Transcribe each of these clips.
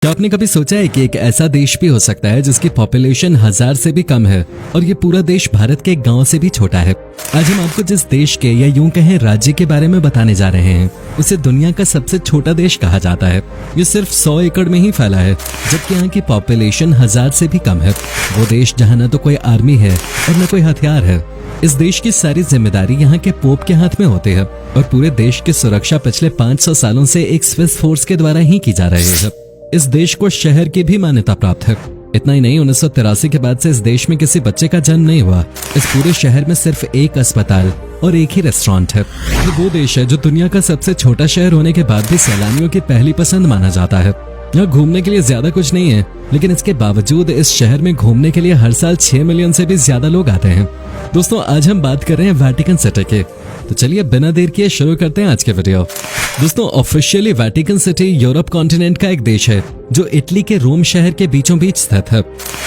क्या आपने कभी सोचा है कि एक ऐसा देश भी हो सकता है जिसकी पॉपुलेशन 1000 से भी कम है और ये पूरा देश भारत के एक गांव से भी छोटा है। आज हम आपको जिस देश के या यूं कहें राज्य के बारे में बताने जा रहे हैं उसे दुनिया का सबसे छोटा देश कहा जाता है। ये सिर्फ 100 एकड़ में ही फैला है, जबकि यहाँ की पॉपुलेशन 1000 से भी कम है। वो देश जहाँ न तो कोई आर्मी है और न कोई हथियार है। इस देश की सारी जिम्मेदारी यहाँ के पोप के हाथ में होती है और पूरे देश की सुरक्षा पिछले 500 सालों से एक स्विस फोर्स के द्वारा ही की जा रही है। इस देश को शहर की भी मान्यता प्राप्त है। इतना ही नहीं, 1983 के बाद से इस देश में किसी बच्चे का जन्म नहीं हुआ। इस पूरे शहर में सिर्फ एक अस्पताल और एक ही रेस्टोरेंट है। ये वो देश है जो दुनिया का सबसे छोटा शहर होने के बाद भी सैलानियों की पहली पसंद माना जाता है। यहाँ घूमने के लिए ज्यादा कुछ नहीं है, लेकिन इसके बावजूद इस शहर में घूमने के लिए हर साल 6 मिलियन से भी ज्यादा लोग आते हैं। दोस्तों, आज हम बात कर रहे हैं वेटिकन सिटी की। तो चलिए बिना देर किए शुरू करते हैं आज के वीडियो। दोस्तों, officially Vatican city Europe continent का एक देश है जो इटली के रोम शहर के बीचों बीच स्थित है।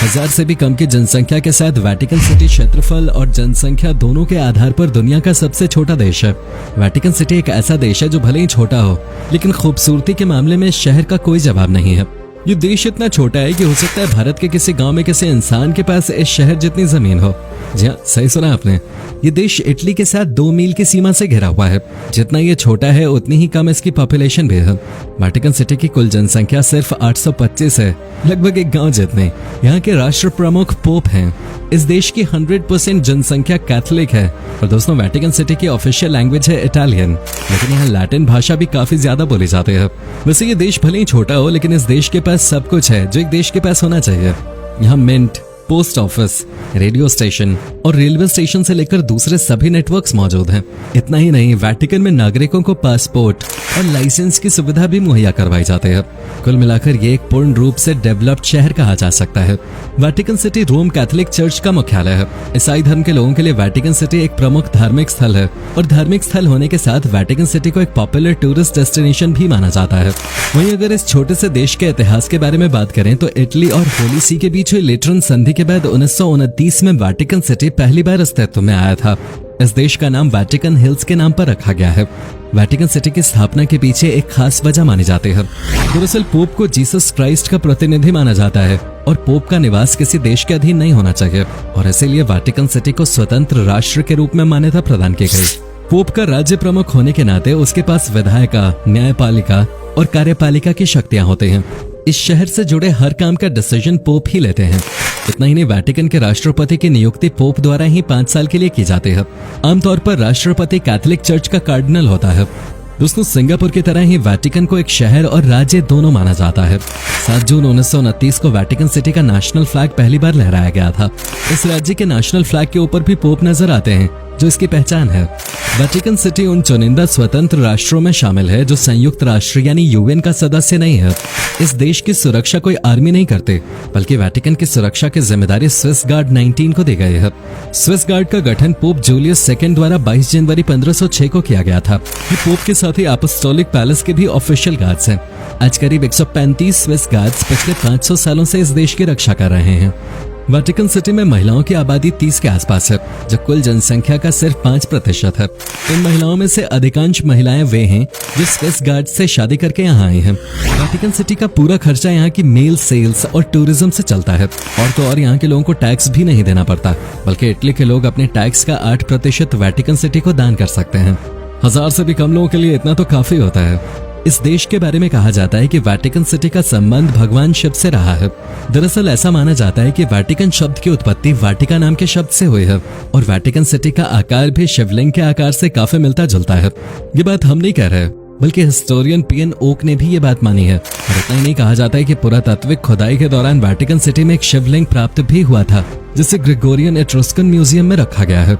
1000 से भी कम की जनसंख्या के साथ वेटिकन सिटी क्षेत्रफल और जनसंख्या दोनों के आधार पर दुनिया का सबसे छोटा देश है। वेटिकन सिटी एक ऐसा देश है जो भले ही छोटा हो, लेकिन खूबसूरती के मामले में इस शहर का कोई जवाब नहीं है। ये देश इतना छोटा है कि हो सकता है भारत के किसी गांव में किसी इंसान के पास इस शहर जितनी जमीन हो। जी हाँ, सही सुना आपने। ये देश इटली के साथ 2 मील की सीमा से घिरा हुआ है। जितना ये छोटा है उतनी ही कम इसकी पॉपुलेशन भी है। वेटिकन सिटी की कुल जनसंख्या सिर्फ 825 है, लगभग एक गांव जितनी। यहाँ के राष्ट्र प्रमुख पोप हैं। इस देश की 100% जनसंख्या कैथोलिक है। और दोस्तों, वेटिकन सिटी की ऑफिशियल लैंग्वेज है इटालियन, लेकिन यहाँ लैटिन भाषा भी काफी ज्यादा बोली जाती है। वैसे ये देश भले ही छोटा हो, लेकिन इस देश के पास सब कुछ है जो एक देश के पास होना चाहिए। यहाँ mint, post office, radio station और रेलवे स्टेशन से लेकर दूसरे सभी नेटवर्क्स मौजूद हैं। इतना ही नहीं, वेटिकन में नागरिकों को पासपोर्ट और लाइसेंस की सुविधा भी मुहैया करवाई जाती है। कुल मिलाकर ये एक पूर्ण रूप से डेवलप्ड शहर कहा जा सकता है। वेटिकन सिटी रोम कैथोलिक चर्च का मुख्यालय है। ईसाई धर्म के लोगों के लिए वेटिकन सिटी एक प्रमुख धार्मिक स्थल है और धार्मिक स्थल होने के साथ वेटिकन सिटी को एक पॉपुलर टूरिस्ट डेस्टिनेशन भी माना जाता है। वहीं अगर इस छोटे से देश के इतिहास के बारे में बात करें तो इटली और होली सी के बीच हुई लेटरन संधि के बाद 1929 में वेटिकन सिटी पहली बार अस्तित्व में आया था। इस देश का नाम वेटिकन हिल्स के नाम पर रखा गया है। वेटिकन सिटी की स्थापना के पीछे एक खास वजह मानी जाती है। दरअसल पोप को जीसस क्राइस्ट का प्रतिनिधि माना जाता है और पोप का निवास किसी देश के अधीन नहीं होना चाहिए और इसीलिए वेटिकन सिटी को स्वतंत्र राष्ट्र के रूप में मान्यता प्रदान की गई। पोप का राज्य प्रमुख होने के नाते उसके पास विधायिका, न्यायपालिका और कार्यपालिका की शक्तियां होती हैं। इस शहर से जुड़े हर काम का डिसीजन पोप ही लेते हैं। इतना ही नहीं, वेटिकन के राष्ट्रपति की नियुक्ति पोप द्वारा ही 5 साल के लिए की जाती है। आमतौर पर राष्ट्रपति कैथोलिक चर्च का कार्डिनल होता है। दोस्तों, सिंगापुर की तरह ही वेटिकन को एक शहर और राज्य दोनों माना जाता है। 7 जून 1929 को वेटिकन सिटी का नेशनल फ्लैग पहली बार लहराया गया था। इस राज्य के नेशनल फ्लैग के ऊपर भी पोप नजर आते हैं, जो इसकी पहचान है। वेटिकन सिटी उन चुनिंदा स्वतंत्र राष्ट्रों में शामिल है जो संयुक्त राष्ट्र यानी यूएन का सदस्य नहीं है। इस देश की सुरक्षा कोई आर्मी नहीं करते, बल्कि वेटिकन की सुरक्षा की जिम्मेदारी स्विस गार्ड 19 को दी गई है। स्विस गार्ड का गठन पोप जूलियस सेकंड द्वारा 22 जनवरी 1506 को किया गया था। ये पोप के साथ ही अपोस्टोलिक पैलेस के भी ऑफिशियल गार्ड्स हैं। आज करीब 135 स्विस गार्ड्स पिछले 500 सालों से इस देश की रक्षा कर रहे हैं। वेटिकन सिटी में महिलाओं की आबादी 30 के आसपास है, जो कुल जनसंख्या का सिर्फ 5% है। इन महिलाओं में से अधिकांश महिलाएं वे हैं जो स्विस गार्ड से शादी करके यहाँ आई हैं। वेटिकन सिटी का पूरा खर्चा यहाँ की मेल सेल्स और टूरिज्म से चलता है। और तो और यहाँ के लोगों को टैक्स भी नहीं देना पड़ता, बल्कि इटली के लोग अपने टैक्स का 8% वेटिकन सिटी को दान कर सकते हैं। 1000 से भी कम लोगों के लिए इतना तो काफी होता है। इस देश के बारे में कहा जाता है कि वेटिकन सिटी का संबंध भगवान शिव से रहा है। दरअसल ऐसा माना जाता है कि वेटिकन शब्द की उत्पत्ति वाटिका नाम के शब्द से हुई है और वेटिकन सिटी का आकार भी शिवलिंग के आकार से काफी मिलता जुलता है। ये बात हम नहीं कह रहे, बल्कि हिस्टोरियन पीएन ओक ने भी ये बात मानी है। और इतना ही नहीं, कहा जाता है कि पुरातात्विक खुदाई के दौरान वेटिकन सिटी में एक शिवलिंग प्राप्त भी हुआ था, जिसे ग्रेगोरियन एट्रुस्कन म्यूजियम में रखा गया है।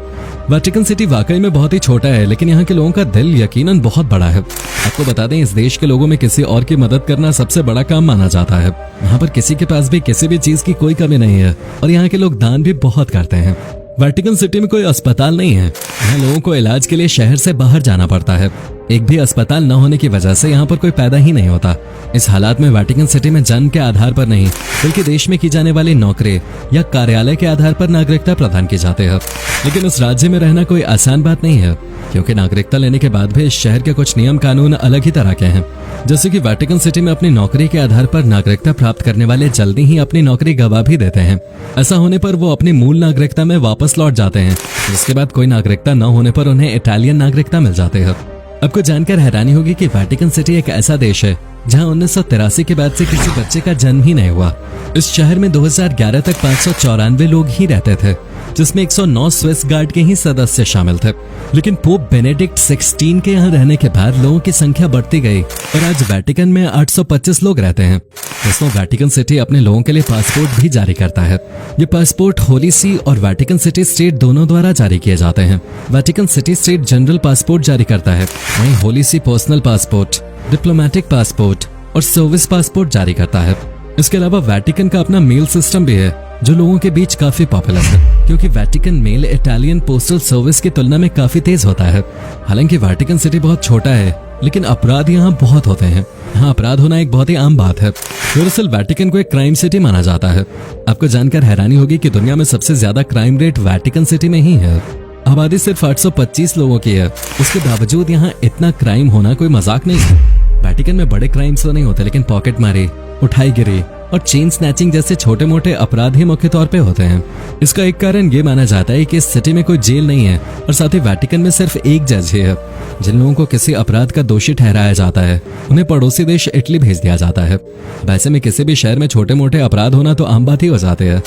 वेटिकन सिटी वाकई में बहुत ही छोटा है, लेकिन यहाँ के लोगों का दिल यकीनन बहुत बड़ा है। आपको बता दें, इस देश के लोगों में किसी और की मदद करना सबसे बड़ा काम माना जाता है। यहाँ पर किसी के पास भी किसी भी चीज की कोई कमी नहीं है और यहाँ के लोग दान भी बहुत करते हैं। वेटिकन सिटी में कोई अस्पताल नहीं है। यहाँ लोगों को इलाज के लिए शहर से बाहर जाना पड़ता है। एक भी अस्पताल न होने की वजह से यहाँ पर कोई पैदा ही नहीं होता। इस हालात में वेटिकन सिटी में जन्म के आधार पर नहीं बल्कि देश में की जाने वाली नौकरी या कार्यालय के आधार पर नागरिकता प्रदान की जाती है। लेकिन इस राज्य में रहना कोई आसान बात नहीं है, क्योंकि नागरिकता लेने के बाद भी इस शहर के कुछ नियम कानून अलग ही तरह के हैं। जैसे कि वेटिकन सिटी में अपनी नौकरी के आधार पर नागरिकता प्राप्त करने वाले जल्दी ही अपनी नौकरी गवा भी देते हैं। ऐसा होने पर वो अपनी मूल नागरिकता में वापस लौट जाते हैं, जिसके बाद कोई नागरिकता न होने पर उन्हें इटालियन नागरिकता मिल जाती है। आपको जानकर हैरानी होगी कि वेटिकन सिटी एक ऐसा देश है जहां 1983 के बाद से किसी बच्चे का जन्म ही नहीं हुआ। इस शहर में 2011 तक 594 लोग ही रहते थे, जिसमें 109 स्विस गार्ड के ही सदस्य शामिल थे। लेकिन पोप बेनेडिक्ट 16 के यहाँ रहने के बाद लोगों की संख्या बढ़ती गई और आज वेटिकन में 825 लोग रहते हैं। दोस्तों, वेटिकन सिटी अपने लोगों के लिए पासपोर्ट भी जारी करता है। ये पासपोर्ट होली सी और वेटिकन सिटी स्टेट दोनों द्वारा जारी किए जाते हैं। Vatican city state general passport जारी करता है, वहीं होली सी पर्सनल पासपोर्ट, डिप्लोमेटिक पासपोर्ट और सर्विस पासपोर्ट जारी करता है। इसके अलावा वेटिकन का अपना मेल सिस्टम भी है, जो लोगों के बीच काफी पॉपुलर है, क्योंकि Vatican mail Italian postal service की तुलना में काफी तेज होता है। हालांकि वेटिकन सिटी बहुत छोटा है, लेकिन अपराध यहाँ बहुत होते हैं। यहाँ अपराध होना एक बहुत ही आम बात है। दरअसल वेटिकन को एक क्राइम सिटी माना जाता है। आपको जानकर हैरानी होगी कि दुनिया में सबसे ज्यादा क्राइम रेट वेटिकन सिटी में ही है। आबादी सिर्फ 825 लोगों की है, उसके बावजूद यहाँ इतना क्राइम होना कोई मजाक नहीं है। वेटिकन में बड़े क्राइम्स तो नहीं होते, लेकिन पॉकेट मारी, उठाईगिरी और चेन स्नैचिंग जैसे छोटे मोटे अपराध ही मुख्य तौर पे होते हैं। इसका एक कारण ये माना जाता है कि इस सिटी में कोई जेल नहीं है और साथ ही वेटिकन में सिर्फ एक जज ही है। जिन लोगों को किसी अपराध का दोषी ठहराया जाता है, उन्हें पड़ोसी देश इटली भेज दिया जाता है। वैसे में किसी भी शहर में छोटे मोटे अपराध होना तो आम बात ही हो जाते हैं।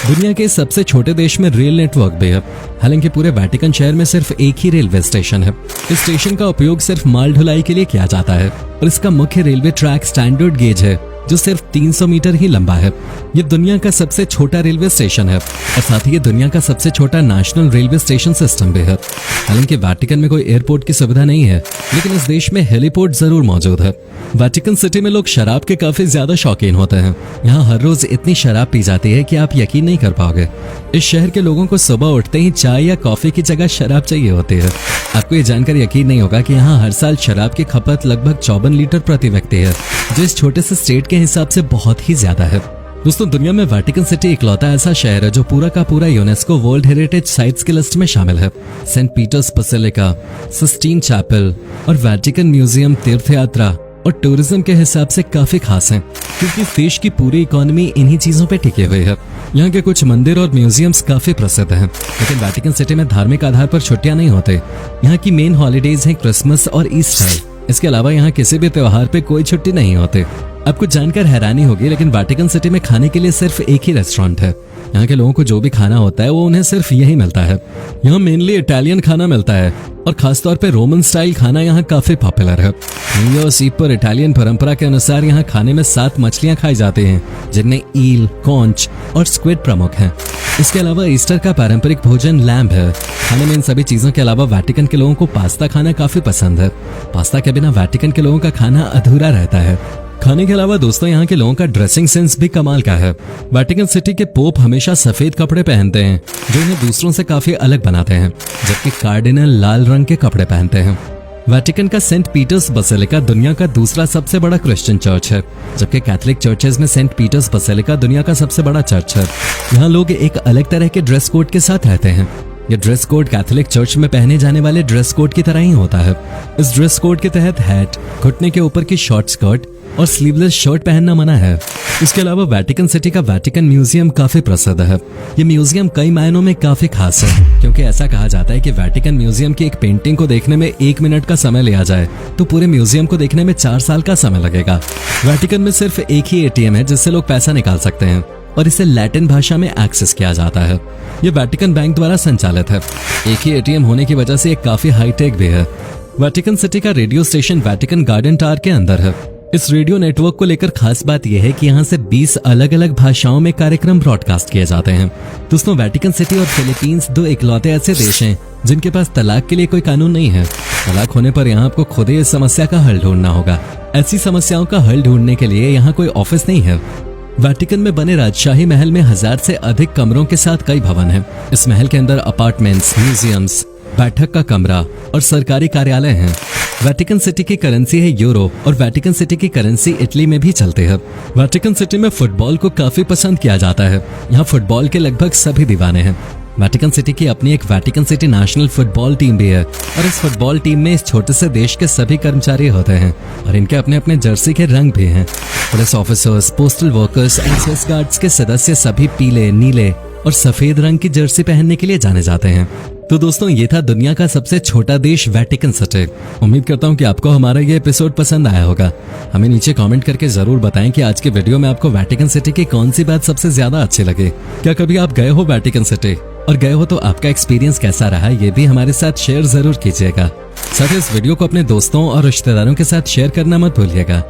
दुनिया के सबसे छोटे देश में रेल नेटवर्क भी है। हालांकि पूरे वेटिकन शहर में सिर्फ एक ही रेलवे स्टेशन है। इस स्टेशन का उपयोग सिर्फ माल ढुलाई के लिए किया जाता है और इसका मुख्य रेलवे ट्रैक स्टैंडर्ड गेज है, जो सिर्फ 300 मीटर ही लंबा है। ये दुनिया का सबसे छोटा रेलवे स्टेशन है और साथ ही ये दुनिया का सबसे छोटा नेशनल रेलवे स्टेशन सिस्टम भी है। हालांकि वेटिकन में कोई एयरपोर्ट की सुविधा नहीं है, लेकिन इस देश में हेलीपोर्ट जरूर मौजूद है। वेटिकन सिटी में लोग शराब के काफी ज्यादा शौकीन होते हैं। यहाँ हर रोज इतनी शराब पी जाती है कि आप यकीन नहीं कर पाओगे। इस शहर के लोगों को सुबह उठते ही चाय या कॉफी की जगह शराब चाहिए होती है। आपको ये जानकर यकीन नहीं होगा कि यहाँ हर साल शराब की खपत लगभग 54 लीटर प्रति व्यक्ति है, जो इस छोटे से स्टेट के हिसाब से बहुत ही ज्यादा है। दोस्तों, दुनिया में वेटिकन सिटी इकलौता ऐसा शहर है जो पूरा का पूरा यूनेस्को वर्ल्ड हेरिटेज साइट्स की लिस्ट में शामिल है। Saint Peter's Basilica, Sistine Chapel और वेटिकन म्यूजियम तीर्थ यात्रा और टूरिज्म के हिसाब से काफी खास हैं, क्योंकि देश की पूरी इकोनॉमी इन्हीं चीजों पे टिके हुए है। यहाँ के कुछ मंदिर और म्यूजियम्स काफी प्रसिद्ध हैं, लेकिन वेटिकन सिटी में धार्मिक आधार पर छुट्टियां नहीं होते। यहाँ की मेन हॉलीडेज हैं क्रिसमस और ईस्टर। इसके अलावा यहाँ किसी भी त्योहार पे कोई छुट्टी नहीं होती। आपको जानकर हैरानी होगी, लेकिन वेटिकन सिटी में खाने के लिए सिर्फ एक ही रेस्टोरेंट है। यहाँ के लोगों को जो भी खाना होता है वो उन्हें सिर्फ यही मिलता है। यहाँ मेनली इटालियन खाना मिलता है और खासतौर पे रोमन स्टाइल खाना यहाँ काफी पॉपुलर है। न्यू ईयर्स ईव पर इटालियन परंपरा के अनुसार यहाँ खाने में 7 मछलियाँ खाई जाती हैं, जिनमें ईल, कॉन्च और स्क्विड प्रमुख हैं। इसके अलावा ईस्टर का पारंपरिक भोजन लैम्ब है। खाने में इन सभी चीजों के अलावा वेटिकन के लोगों को पास्ता खाना काफी पसंद है। पास्ता के बिना वेटिकन के लोगों का खाना अधूरा रहता है। खाने के अलावा दोस्तों, यहाँ के लोगों का ड्रेसिंग सेंस भी कमाल का है। वेटिकन सिटी के पोप हमेशा सफेद कपड़े पहनते हैं, जो उन्हें दूसरों से काफी अलग बनाते हैं, जबकि कार्डिनल लाल रंग के कपड़े पहनते हैं। वेटिकन का सेंट पीटर्स बसिलिका दुनिया का दूसरा सबसे बड़ा क्रिश्चियन चर्च है, जबकि कैथोलिक चर्चेज में सेंट पीटर्स बसिलिका दुनिया का सबसे बड़ा चर्च है। यहाँ लोग एक अलग तरह के ड्रेस कोड के साथ रहते हैं। ये ड्रेस कोड कैथोलिक चर्च में पहने जाने वाले ड्रेस कोड की तरह ही होता है। इस ड्रेस कोड के तहत हैट, घुटने के ऊपर की शॉर्ट स्कर्ट और स्लीवलेस शर्ट पहनना मना है। इसके अलावा वेटिकन सिटी का वेटिकन म्यूजियम काफी प्रसिद्ध है। ये म्यूजियम कई मायनों में काफी खास है, क्योंकि ऐसा कहा जाता है कि वेटिकन म्यूजियम की एक पेंटिंग को देखने में 1 मिनट का समय लिया जाए तो पूरे म्यूजियम को देखने में 4 साल का समय लगेगा। वेटिकन में सिर्फ एक ही ATM है जिससे लोग पैसा निकाल सकते हैं और इसे लैटिन भाषा में एक्सेस किया जाता है। ये वेटिकन बैंक द्वारा संचालित है। एक ही ATM होने की वजह से ये काफी हाईटेक भी है। वेटिकन सिटी का radio station Vatican garden tower के अंदर है। इस रेडियो नेटवर्क को लेकर खास बात यह है कि यहाँ से 20 अलग अलग भाषाओं में कार्यक्रम ब्रॉडकास्ट किए जाते हैं। दोस्तों, वेटिकन सिटी और फिलीपींस 2 इकलौते ऐसे देश हैं जिनके पास तलाक के लिए कोई कानून नहीं है। तलाक होने पर यहाँ आपको खुद ही इस समस्या का हल ढूंढना होगा। ऐसी समस्याओं का हल ढूंढने के लिए यहाँ कोई ऑफिस नहीं है। वेटिकन में बने राजशाही महल में 1000 से अधिक कमरों के साथ कई भवन हैं। इस महल के अंदर अपार्टमेंट्स, म्यूजियम्स, बैठक का कमरा और सरकारी कार्यालय हैं। वेटिकन सिटी की करेंसी है यूरो और वेटिकन सिटी की करेंसी इटली में भी चलती है। वेटिकन सिटी में फुटबॉल को काफी पसंद किया जाता है। यहाँ फुटबॉल के लगभग सभी दीवाने हैं। वेटिकन सिटी की अपनी एक Vatican city national football team भी है और इस फुटबॉल टीम में इस छोटे से देश के सभी कर्मचारी होते हैं और इनके अपने अपने जर्सी के रंग भी हैं। Police officers, postal workers, access guards के सदस्य सभी पीले, नीले और सफेद रंग की जर्सी पहनने के लिए जाने जाते हैं। तो दोस्तों, ये था दुनिया का सबसे छोटा देश वेटिकन सिटी। उम्मीद करता हूँ कि आपको हमारा ये एपिसोड पसंद आया होगा। हमें नीचे कमेंट करके जरूर बताएं कि आज के वीडियो में आपको वेटिकन सिटी की कौन सी बात सबसे ज्यादा अच्छी लगी। क्या कभी आप गए हो वेटिकन सिटी? और गए हो तो आपका एक्सपीरियंस कैसा रहा, ये भी हमारे साथ शेयर जरूर कीजिएगा। साथ ही इस वीडियो को अपने दोस्तों और रिश्तेदारों के साथ शेयर करना मत भूलिएगा।